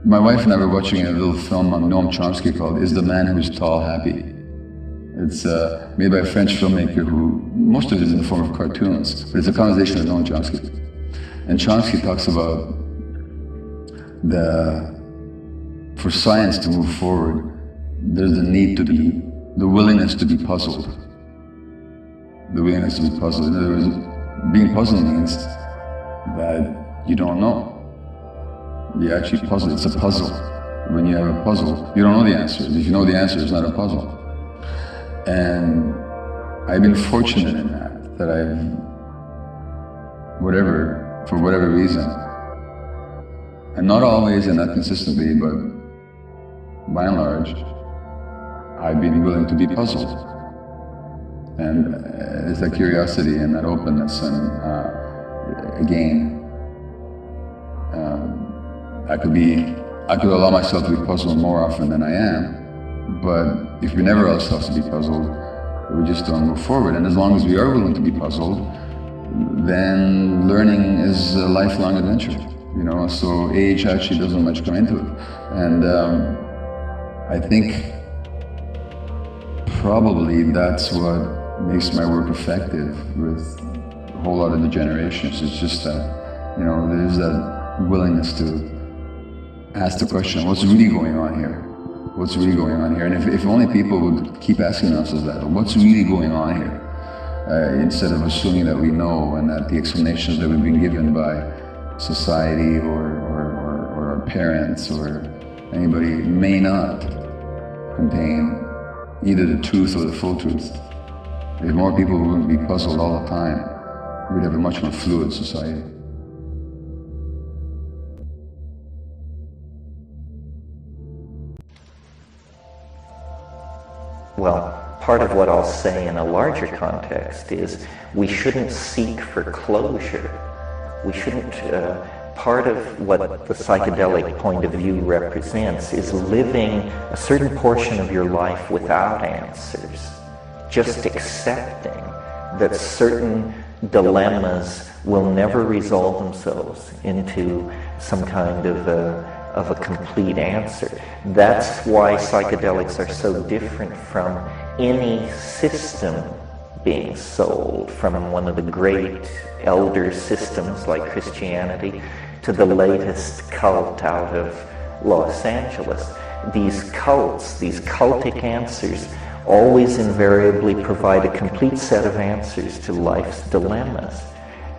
My wife and I were watching a little film on Noam Chomsky called "Is the Man Who's Tall Happy?" It's made by a French filmmaker who, most of it is in the form of cartoons, but it's a conversation with Noam Chomsky. And Chomsky talks about for science to move forward, there's the willingness to be puzzled. The willingness to be puzzled. In other words, being puzzled means that you don't know. You actually puzzle. It's a puzzle. When you have a puzzle, you don't know the answer. If you know the answer, it's not a puzzle. And I've been fortunate in that I've, for whatever reason, and not always and not consistently, but by and large, I've been willing to be puzzled. And it's that curiosity and that openness, and again, I could allow myself to be puzzled more often than I am, but if we never allow ourselves to be puzzled, we just don't move forward. And as long as we are willing to be puzzled, then learning is a lifelong adventure, so age actually doesn't much come into it. And I think probably that's what makes my work effective with a whole lot of the generations. It's just that, there's that willingness to ask the question, what's really going on here? What's really going on here? And if only people would keep asking themselves that, what's really going on here? Instead of assuming that we know and that the explanations that we've been given by society or our parents or anybody may not contain either the truth or the full truth. If more people wouldn't be puzzled all the time, we'd have a much more fluid society. Well, part of what I'll say in a larger context is we shouldn't seek for closure. We shouldn't, part of what the psychedelic point of view represents is living a certain portion of your life without answers. Just accepting that certain dilemmas will never resolve themselves into some kind of a complete answer. That's why psychedelics are so different from any system being sold, from one of the great elder systems like Christianity to the latest cult out of Los Angeles. These cults, these cultic answers, always invariably provide a complete set of answers to life's dilemmas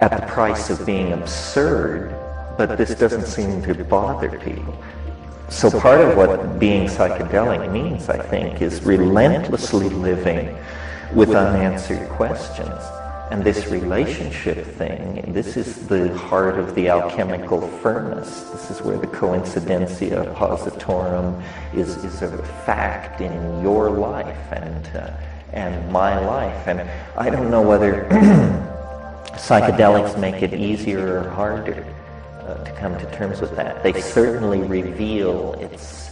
at the price of being absurd, but this doesn't seem to bother people. So part of what being psychedelic means, I think, is relentlessly living with unanswered questions. And this relationship thing, this is the heart of the alchemical furnace. This is where the coincidentia positorum is a fact in your life and my life. And I don't know whether psychedelics make it easier or harder to come to terms with that. They certainly reveal its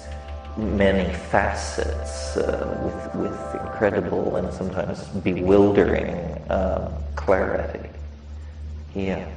many facets with incredible and sometimes bewildering clarity. Yeah.